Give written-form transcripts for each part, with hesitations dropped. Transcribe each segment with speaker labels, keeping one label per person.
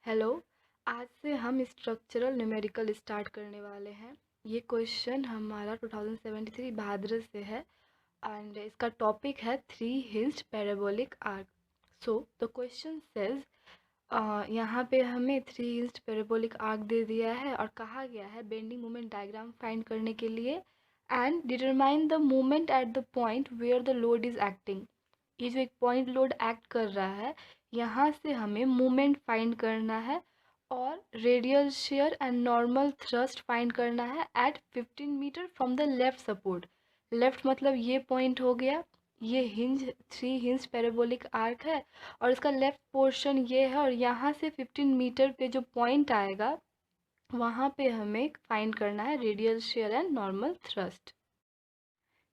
Speaker 1: Hello. आज से हम स्ट्रक्चरल न्यूमेरिकल स्टार्ट करने वाले हैं। ये क्वेश्चन हमारा 2073 भाद्र से है एंड इसका टॉपिक है three hinged parabolic arc. So the question says यहाँ पे हमें थ्री हिंज्ड पैराबोलिक आर्क दे दिया है और कहा गया है बेंडिंग मोमेंट डायग्राम फाइंड करने के लिए and determine the moment at the point where the load is acting. ये जो एक पॉइंट लोड एक्ट कर रहा है यहाँ से हमें मोमेंट फाइंड करना है और radial shear and normal thrust find करना है at 15 metre from the left support. Left मतलब ये पॉइंट हो गया, ये hinge three hinge parabolic arch है और इसका लेफ्ट पोर्शन ये है और यहाँ से 15 मीटर पे जो पॉइंट आएगा वहाँ पे हमें फाइंड करना है radial shear and normal thrust.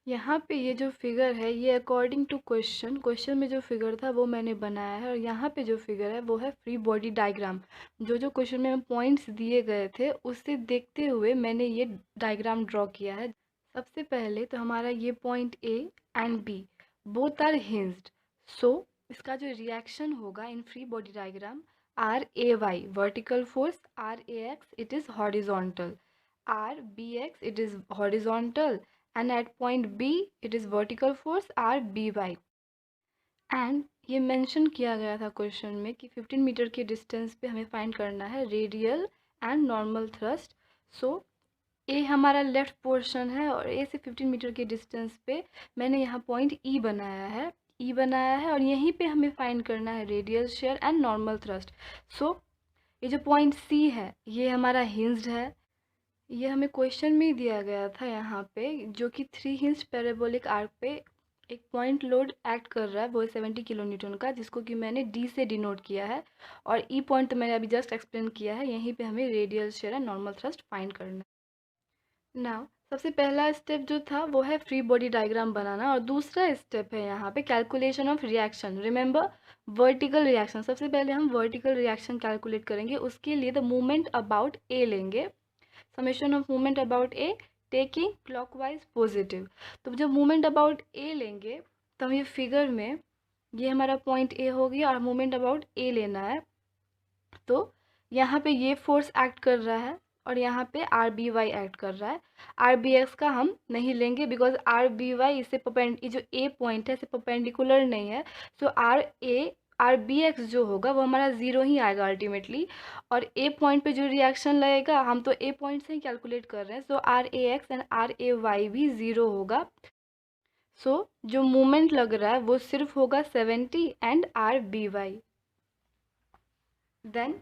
Speaker 1: यहाँ पे ये जो फिगर है ये अकॉर्डिंग टू क्वेश्चन में जो फिगर था वो मैंने बनाया है और यहाँ पे जो फिगर है वो है फ्री बॉडी डायग्राम। जो क्वेश्चन में पॉइंट्स दिए गए थे उससे देखते हुए मैंने ये डायग्राम ड्रॉ किया है। सबसे पहले तो हमारा ये point A and B both are hinged, so इसका जो रिएक्शन होगा in free body diagram R A Y vertical force, R A X it is horizontal, R B X it is horizontal and at point B it is vertical force RBY। And ये मेंशन किया गया था question में कि 15 metre के distance पे हमें फाइंड करना है रेडियल एंड नॉर्मल थ्रस्ट। सो ए हमारा लेफ्ट पोर्शन है और ए से 15 मीटर के डिस्टेंस पे मैंने यहाँ पॉइंट ई बनाया है और यहीं पे हमें फाइंड करना है radial shear and normal thrust. So ये जो पॉइंट सी है ये हमारा हिंज्ड है, ये हमें क्वेश्चन में ही दिया गया था यहाँ पे, जो कि थ्री हिंज पैराबोलिक आर्क पे एक पॉइंट लोड एक्ट कर रहा है वो है 70 किलो न्यूटन का, जिसको कि मैंने डी से डिनोट किया है और ई पॉइंट तो मैंने अभी जस्ट एक्सप्लेन किया है। यहीं पे हमें radial shear and normal thrust find करना है। नाउ सबसे पहला स्टेप जो था वो है फ्री बॉडी डायग्राम बनाना और दूसरा स्टेप है यहाँ पे calculation of reaction. Remember vertical reaction, सबसे पहले हम वर्टिकल रिएक्शन कैलकुलेट करेंगे। उसके लिए द मूवमेंट अबाउट ए लेंगे, summation of movement about A taking clockwise positive. तो जब मूवमेंट अबाउट ए लेंगे तो हम ये फिगर में ये हमारा पॉइंट ए हो गया और मूवमेंट अबाउट ए लेना है। तो यहाँ पे ये फोर्स एक्ट कर रहा है और यहाँ पे आर बी वाई एक्ट कर रहा है। आर बी एक्स का हम नहीं लेंगे बिकॉज आर बी वाई इससे ये जो ए पॉइंट है इसे परपेंडिकुलर नहीं है। सो आर बी एक्स जो होगा वो हमारा ज़ीरो ही आएगा अल्टीमेटली और ए पॉइंट पे जो रिएक्शन लगेगा हम तो ए पॉइंट से ही कैलकुलेट कर रहे हैं। So R A X and R A Y भी ज़ीरो होगा। सो जो मूवमेंट लग रहा है वो सिर्फ होगा 70 and R B Y. Then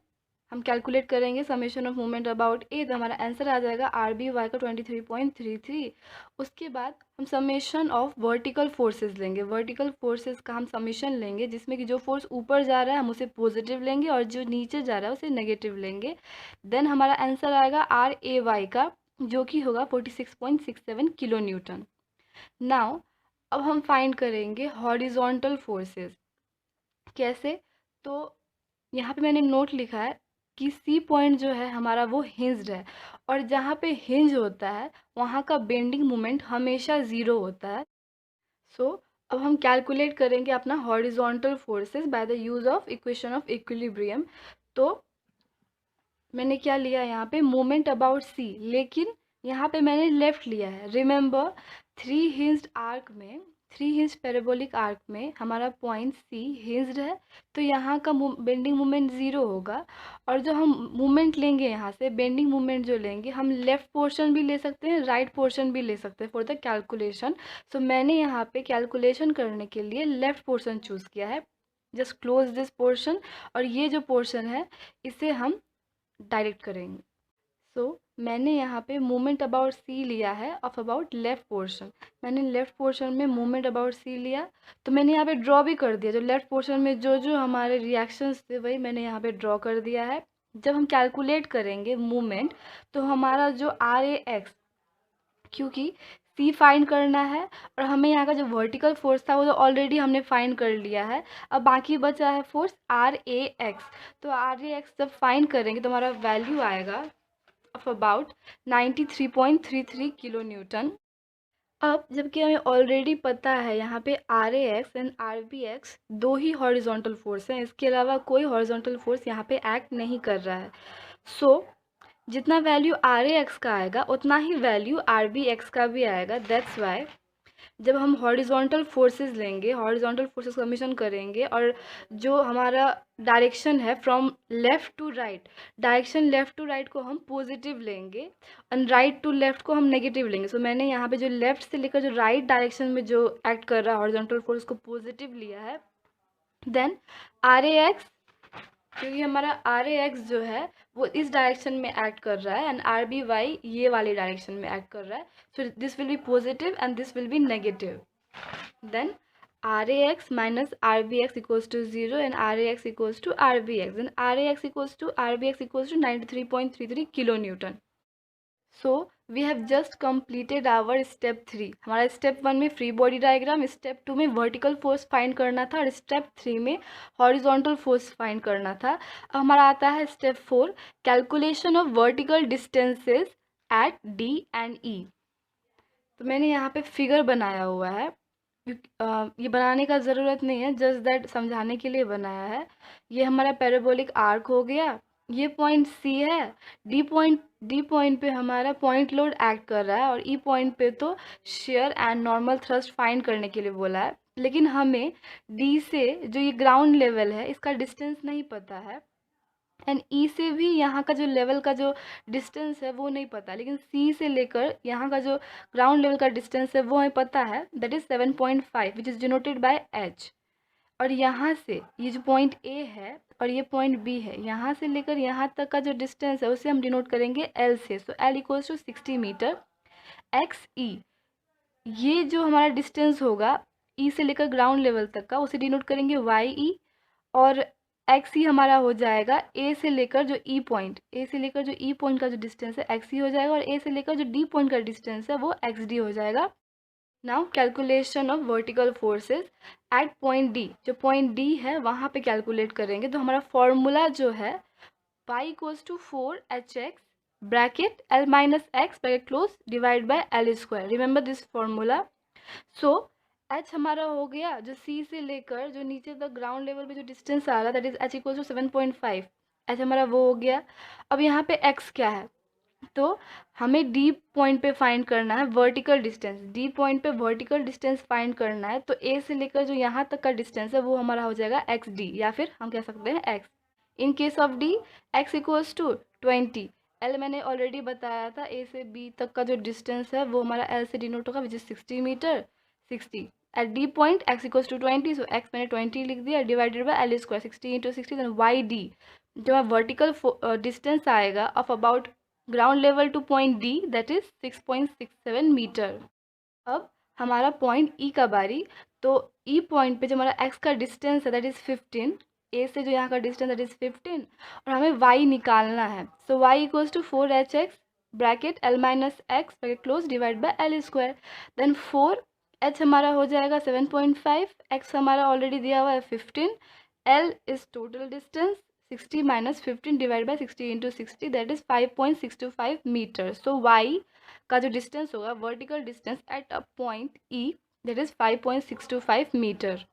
Speaker 1: हम कैलकुलेट करेंगे summation of movement about A, तो हमारा आंसर आ जाएगा आर बी वाई का 23.33। उसके बाद हम समेशन ऑफ वर्टिकल फोर्सेस लेंगे। वर्टिकल फोर्सेस का हम समेशन लेंगे जिसमें कि जो फोर्स ऊपर जा रहा है हम उसे पॉजिटिव लेंगे और जो नीचे जा रहा है उसे नेगेटिव लेंगे। देन हमारा आंसर आएगा आर ए वाई का जो कि होगा 46.67 किलो न्यूटन। नाउ अब हम फाइंड करेंगे हॉरिजॉन्टल फोर्सेस। कैसे? तो यहाँ पे मैंने नोट लिखा है कि सी पॉइंट जो है हमारा वो हिंज्ड है और जहाँ पे हिंज होता है वहाँ का बेंडिंग मोमेंट हमेशा ज़ीरो होता है। सो अब हम कैलकुलेट करेंगे अपना horizontal forces by the use of equation of equilibrium. तो मैंने क्या लिया यहाँ पे मोमेंट अबाउट सी, लेकिन यहाँ पे मैंने लेफ्ट लिया है। Remember three hinged parabolic arc में हमारा पॉइंट सी हिंज्ड है तो यहाँ का बेंडिंग मोमेंट ज़ीरो होगा और जो हम मोमेंट लेंगे यहाँ से बेंडिंग मोमेंट जो लेंगे हम लेफ़्ट पोर्शन भी ले सकते हैं राइट पोर्शन भी ले सकते हैं फॉर द कैलकुलेशन। सो मैंने यहाँ पे कैलकुलेशन करने के लिए लेफ़्ट पोर्शन चूज़ किया है। जस्ट क्लोज दिस पोर्शन और ये जो पोर्शन है इसे हम डायरेक्ट करेंगे। सो मैंने यहाँ पे मूवमेंट अबाउट सी लिया है ऑफ अबाउट लेफ़्ट पोर्शन। मैंने लेफ़्ट पोर्शन में मूवमेंट अबाउट सी लिया तो मैंने यहाँ पे ड्रॉ भी कर दिया। जो लेफ़्ट पोर्शन में जो जो हमारे रिएक्शंस थे वही मैंने यहाँ पे ड्रॉ कर दिया है। जब हम कैलकुलेट करेंगे मूवमेंट तो हमारा जो आर ए एक्स, क्योंकि सी फाइंड करना है और हमें यहाँ का जो वर्टिकल फोर्स था वो तो ऑलरेडी हमने फाइंड कर लिया है। अब बाकी बचा है फोर्स आर ए एक्स। तो आर ए एक्स जब फाइंड करेंगे तो हमारा वैल्यू आएगा of about 93.33 किलो न्यूटन। अब जबकि हमें ऑलरेडी पता है यहाँ पे R A X and R B X दो ही हॉरिजॉन्टल फोर्स हैं, इसके अलावा कोई हॉरिजॉन्टल फोर्स यहाँ पे एक्ट नहीं कर रहा है। सो जितना वैल्यू आर ए एक्स का आएगा उतना ही वैल्यू आर बी एक्स का भी आएगा। दैट्स वाई जब हम हॉरिजॉन्टल फोर्सेस लेंगे, हॉरिजॉन्टल फोर्सेस का मिशन करेंगे और जो हमारा डायरेक्शन है from left to right, direction left to right को हम पॉजिटिव लेंगे और राइट टू लेफ़्ट को हम नेगेटिव लेंगे। सो मैंने यहाँ पे जो लेफ़्ट से लेकर जो राइट डायरेक्शन में जो एक्ट कर रहा है हॉरिजॉन्टल फोर्स को पॉजिटिव लिया है। देन आर ए एक्स, क्योंकि हमारा आर ए एक्स जो है वो इस डायरेक्शन में एक्ट कर रहा है एंड आर बी वाई ये वाले डायरेक्शन में एक्ट कर रहा है। So this will be positive and this will be negative. Then R A X minus R B X equals to 0 and R A X equals to R B X. Then R A X equals to R B X equals to 93.33 kilo newton. So we have just completed our step 3। हमारा step 1 में free body diagram, step 2 में vertical force find करना था और step 3 में horizontal force find करना था। अब हमारा आता है step 4, calculation of vertical distances at D and E. तो मैंने यहाँ पे फिगर बनाया हुआ है, ये बनाने का ज़रूरत नहीं है, जस्ट दैट समझाने के लिए बनाया है। ये हमारा पैराबोलिक आर्क हो गया, ये पॉइंट सी है, डी पॉइंट पे हमारा पॉइंट लोड एक्ट कर रहा है और ई पॉइंट पे तो share and normal thrust find करने के लिए बोला है। लेकिन हमें डी से जो ये ग्राउंड लेवल है इसका डिस्टेंस नहीं पता है एंड ई से भी यहाँ का जो लेवल का जो डिस्टेंस है वो नहीं पता, लेकिन सी से लेकर यहाँ का जो ग्राउंड लेवल का डिस्टेंस है वो हमें पता है, that is 7.5 which is denoted by H. और यहाँ से ये जो पॉइंट ए है और ये पॉइंट बी है, यहाँ से लेकर यहाँ तक का जो डिस्टेंस है उसे हम डिनोट करेंगे एल से। So L equals to 60 metre. X E, ये जो हमारा डिस्टेंस होगा ई से लेकर ग्राउंड लेवल तक का उसे डिनोट करेंगे वाई ई। और एक्स ई हमारा हो जाएगा ए से लेकर जो ई पॉइंट, ए से लेकर जो ई पॉइंट का जो डिस्टेंस है एक्स ई हो जाएगा और ए से लेकर जो डी पॉइंट का डिस्टेंस है वो एक्स डी हो जाएगा। Now calculation of vertical forces eight point D, जो पॉइंट डी है वहाँ पे कैलकुलेट करेंगे। तो हमारा फॉर्मूला जो है y equals to 4hx bracket l minus X bracket close divide by L square. Remember this formula. So h हमारा हो गया जो c से लेकर जो नीचे तक ग्राउंड लेवल पे जो डिस्टेंस आ रहा है that is h equals to 7.5, h हमारा वो हो गया। अब यहाँ पे x क्या है, तो हमें डी पॉइंट पे फाइंड करना है वर्टिकल डिस्टेंस, डी पॉइंट पे वर्टिकल डिस्टेंस फाइंड करना है। तो ए से लेकर जो यहाँ तक का डिस्टेंस है वो हमारा हो जाएगा एक्स डी, या फिर हम कह सकते हैं X. In case of D X equals to 20, L मैंने ऑलरेडी बताया था ए से बी तक का जो डिस्टेंस है वो हमारा एल से डिनोट होगा which is 60 metre. 60 at D point X equals to 20, so X मैंने 20 लिख दिया divided by L square 60 into 60। Then Y D जो वर्टिकल डिस्टेंस आएगा of about ground level to point D that is 6.67 metre. अब हमारा point ई का बारी। तो ई पॉइंट पे जो हमारा एक्स का डिस्टेंस है दैट इज 15, ए से जो यहाँ का डिस्टेंस दैट इज 15 और हमें वाई निकालना है। So Y equals to 4hx bracket L minus X bracket close divide by L square. Then 4h हमारा हो जाएगा 7.5, एक्स हमारा ऑलरेडी दिया हुआ है 15, L is total distance 60 minus 15 divide by 60 into 60 that is 5.625 metre. So Y का जो distance होगा vertical distance at a point E that is 5.625 metre.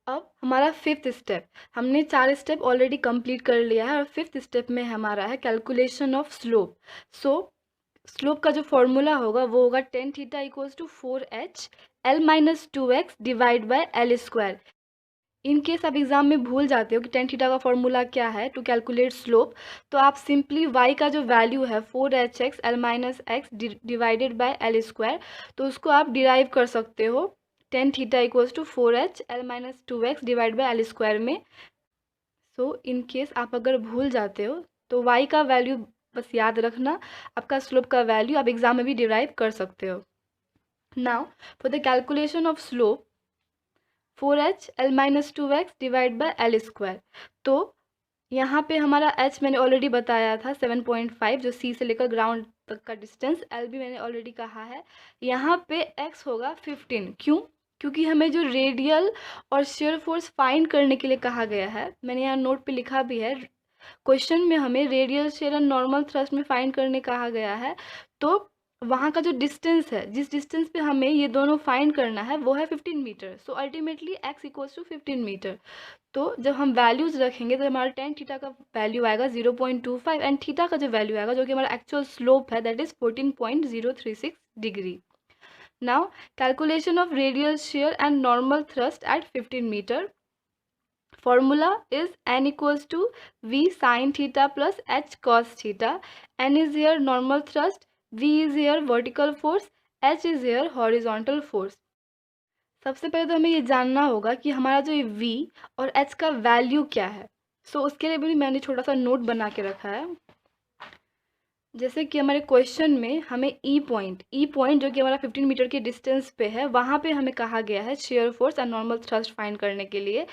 Speaker 1: अब हमारा फिफ्थ स्टेप, हमने 4 स्टेप ऑलरेडी कंप्लीट कर लिया है और फिफ्थ स्टेप में हमारा है calculation of slope. So slope का जो फॉर्मूला होगा वो होगा tan theta equals to 4h l minus 2x divide by L square. In case आप एग्जाम में भूल जाते हो कि tan थीटा का फॉर्मूला क्या है टू कैलकुलेट स्लोप, तो आप सिंपली y का जो वैल्यू है 4hx l minus X divided by L square, तो उसको आप डिराइव कर सकते हो tan theta equals to 4h l minus 2x divide by L square में। सो इन केस आप अगर भूल जाते हो तो y का वैल्यू बस याद रखना, आपका स्लोप का वैल्यू आप एग्जाम में भी डिराइव कर सकते हो। Now for the calculation of slope 4h l minus 2x divide by L square. तो यहाँ पे हमारा h मैंने ऑलरेडी बताया था 7.5 जो c से लेकर ग्राउंड तक का डिस्टेंस, l भी मैंने ऑलरेडी कहा है। यहाँ पे x होगा 15, क्यों? क्योंकि हमें जो रेडियल और शेयर फोर्स फाइंड करने के लिए कहा गया है, मैंने यहाँ नोट पे लिखा भी है, क्वेश्चन में हमें रेडियल शेयर और नॉर्मल थ्रस्ट में फाइंड करने कहा गया है। तो वहाँ का जो डिस्टेंस है, जिस डिस्टेंस पे हमें ये दोनों फाइंड करना है वो है 15 metre. So ultimately x equals to 15 metre. तो जब हम वैल्यूज़ रखेंगे तो हमारा टेन थीटा का वैल्यू आएगा 0.25 एंड थीटा का जो वैल्यू आएगा जो कि हमारा एक्चुअल स्लोप है that is 14.036 degree. Now calculation of radial shear and normal thrust at 15 metre. Formula is n equals to v sin theta plus h cos theta. N is here normal thrust, v is here vertical force, h is here horizontal force. सबसे पहले तो हमें ये जानना होगा कि हमारा जो ये v और h का वैल्यू क्या है। सो उसके लिए भी मैंने छोटा सा नोट बना के रखा है। जैसे कि हमारे क्वेश्चन में हमें ई पॉइंट जो कि हमारा 15 मीटर के डिस्टेंस पे है, वहाँ पे हमें कहा गया है share force and normal thrust find करने के लिए।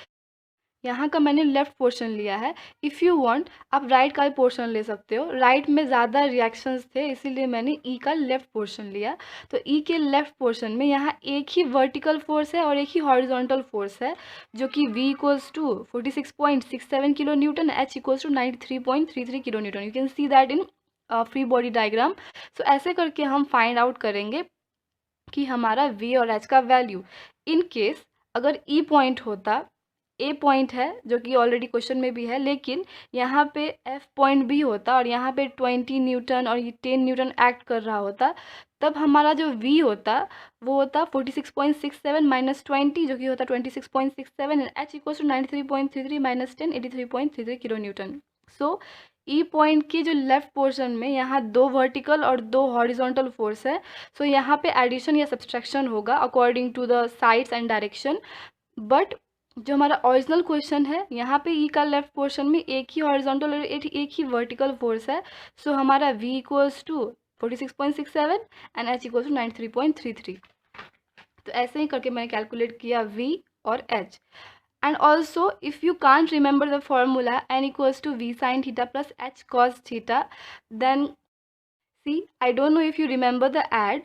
Speaker 1: यहाँ का मैंने लेफ़्ट पोर्शन लिया है। इफ़ यू वांट आप राइट का भी पोर्शन ले सकते हो। राइट में ज़्यादा रिएक्शंस थे इसीलिए मैंने ई का लेफ़्ट पोर्शन लिया। तो ई के लेफ़्ट पोर्शन में यहाँ एक ही वर्टिकल फोर्स है और एक ही हॉरिजॉन्टल फोर्स है जो कि v equals to 46.67 kilo newton, h equals to 93.33 kilo newton. You can see that in free body diagram. So ऐसे करके हम फाइंड आउट करेंगे कि हमारा v और h का वैल्यू। इन केस अगर ई पॉइंट होता, ए पॉइंट है जो कि ऑलरेडी क्वेश्चन में भी है, लेकिन यहाँ पे एफ पॉइंट भी होता और यहाँ पे 20 न्यूटन और ये 10 न्यूटन एक्ट कर रहा होता, तब हमारा जो v होता वो होता 46.67 माइनस 20 जो कि होता 26.67 and h equals to 93.33 minus 10 83.33 kilo newton. So E point की जो लेफ्ट पोर्शन में यहाँ दो वर्टिकल और दो हॉरिजॉन्टल फोर्स है। सो यहाँ पे एडिशन या सब्सट्रैक्शन होगा according to the sides and direction. But जो हमारा ओरिजिनल क्वेश्चन है यहाँ पे ई का लेफ्ट पोर्शन में एक ही हॉरिजॉन्टल और एक ही वर्टिकल फोर्स है। सो हमारा v equals to 46.67 and h equals to 93.33। तो ऐसे ही करके मैंने कैलकुलेट किया v और h। And also if you can't remember the formula n equals to v sine theta plus h cos theta, then see I don't know if you remember the ad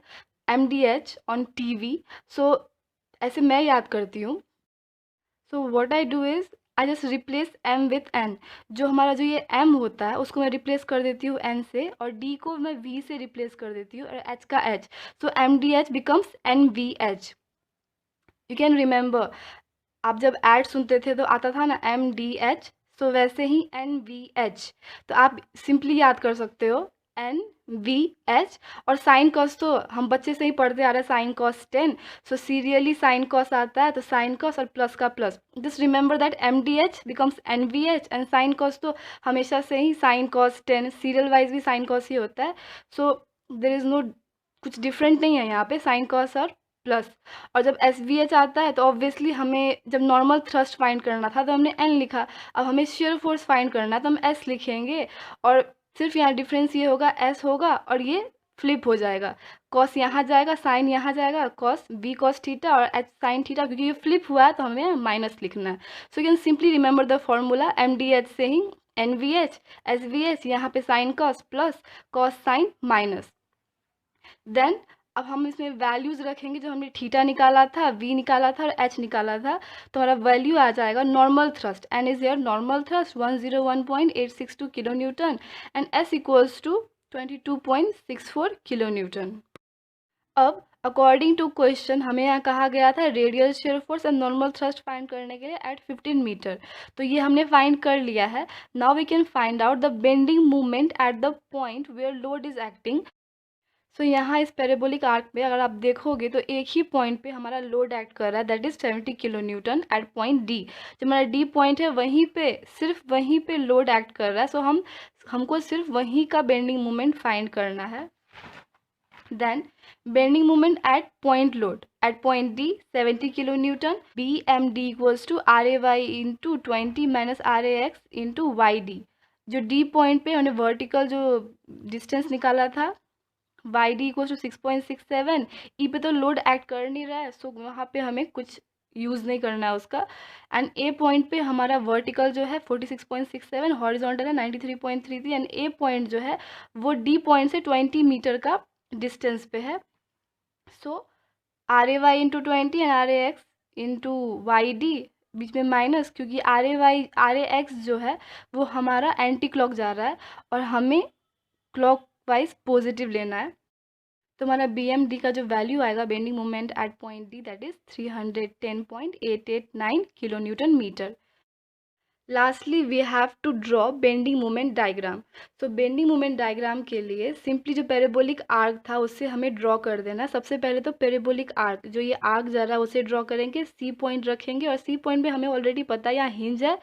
Speaker 1: MDH on TV। So ऐसे मैं याद करती हूँ। So what I do is I just replace m with n। जो हमारा जो ये m होता है उसको मैं रिप्लेस कर देती हूँ n से और d को मैं v से रिप्लेस कर देती हूँ और h का h। So MDH becomes NVH। You can remember, आप जब ऐड सुनते थे तो आता था ना MDH, सो वैसे ही NVH। तो आप सिंपली याद कर सकते हो NVH। और साइन कॉस तो हम बच्चे से ही पढ़ते आ रहे हैं, साइन कॉस 10। सो सीरियली साइन कॉस आता है तो साइन कॉस और प्लस का plus. Just remember that MDH becomes NVH and sine cos तो हमेशा से ही साइन कॉस 10, सीरियल वाइज भी साइन कॉस ही होता है। सो देयर इज़ नो कुछ डिफरेंट नहीं है यहाँ पे साइन कॉस और प्लस। और जब SVH आता है तो ऑब्वियसली हमें जब नॉर्मल थ्रस्ट फाइंड करना था तो हमने n लिखा, अब हमें शेयर फोर्स फाइंड करना है तो हम s लिखेंगे। और सिर्फ यहाँ डिफरेंस ये होगा s होगा और ये फ्लिप हो जाएगा, कॉस यहाँ जाएगा, साइन यहाँ जाएगा, कॉस v कॉस थीटा और h साइन थीटा, क्योंकि ये फ्लिप हुआ है तो हमें माइनस लिखना है। So you can simply remember the formula MDH से ही NVH SVH, यहाँ पे sine cos plus cos sine minus. Then अब हम इसमें वैल्यूज़ रखेंगे, जो हमने थीटा निकाला था, v निकाला था और h निकाला था, तो हमारा वैल्यू आ जाएगा normal thrust. n is here normal thrust 101.862 kilo newton and s equals to 22.64 kilo newton. अब अकॉर्डिंग टू क्वेश्चन हमें यहाँ कहा गया था radial shear force and normal thrust find करने के लिए एट 15 मीटर, तो ये हमने फाइंड कर लिया है। Now we can find out the bending movement at the point where load is acting. So यहाँ इस पैराबोलिक आर्क पे अगर आप देखोगे तो एक ही पॉइंट पे हमारा लोड एक्ट कर रहा है that is 70 kilo newton at point D. जो हमारा डी पॉइंट है वहीं पे, सिर्फ वहीं पे लोड एक्ट कर रहा है। सो हमको सिर्फ वहीं का बेंडिंग मोमेंट फाइंड करना है। Then bending moment at point load at point D 70 kilo newton, B M D equals to RAY into 20 minus RAX into YD। जो डी पॉइंट पे हमने वर्टिकल जो डिस्टेंस निकाला था YD इक्वल टू 6.67, ई पे तो लोड एक्ट कर नहीं रहा है, सो वहाँ पे हमें कुछ यूज़ नहीं करना है उसका। एंड ए पॉइंट पे हमारा वर्टिकल जो है 46.67, हॉरिजॉन्टल है 93.33 एंड ए पॉइंट जो है वो डी पॉइंट से 20 मीटर का डिस्टेंस पे है। सो RAY into 20 and RAX into YD, बीच में माइनस, क्योंकि RAX जो है वो हमारा एंटी क्लॉक जा रहा है और हमें क्लॉक वाइज पॉजिटिव लेना है। तो हमारा BMD का जो वैल्यू आएगा, bending moment at point D, that is 310.889 kilo newton metre. Lastly we have to draw bending moment diagram. तो बेंडिंग मोमेंट डायग्राम के लिए सिंपली जो पैराबोलिक आर्क था उससे हमें ड्रॉ कर देना। सबसे पहले तो पैराबोलिक आर्क, जो ये आर्क जा रहा है उसे ड्रॉ करेंगे, सी पॉइंट रखेंगे और सी पॉइंट पे हमें ऑलरेडी पता है यहाँ हिंज है,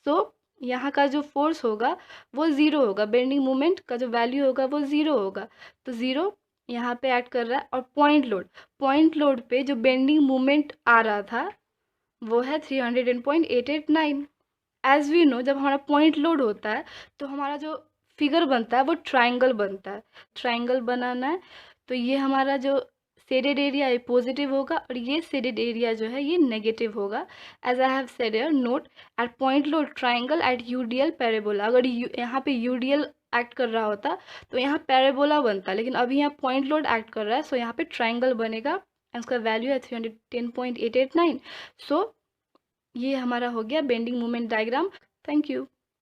Speaker 1: सो यहाँ का जो फोर्स होगा वो ज़ीरो होगा, बेंडिंग मोमेंट का जो वैल्यू होगा वो ज़ीरो होगा, तो ज़ीरो यहाँ पे ऐड कर रहा है। और पॉइंट लोड पे जो बेंडिंग मोमेंट आ रहा था वो है 310.889। एज वी नो, जब हमारा पॉइंट लोड होता है तो हमारा जो फिगर बनता है वो ट्राइंगल बनता है। ट्राइंगल बनाना है तो ये हमारा जो शेडेड एरिया है पॉजिटिव होगा और ये शेडेड एरिया जो है ये नेगेटिव होगा। As I have said here, note at point load triangle at UDL parabola. अगर यहाँ पे यूडीएल एक्ट कर रहा होता तो यहाँ पैराबोला बनता, लेकिन अभी यहाँ पॉइंट लोड एक्ट कर रहा है, सो यहाँ पे ट्राइंगल बनेगा एंड उसका वैल्यू है 310.889। सो ये हमारा हो गया bending moment diagram. Thank you.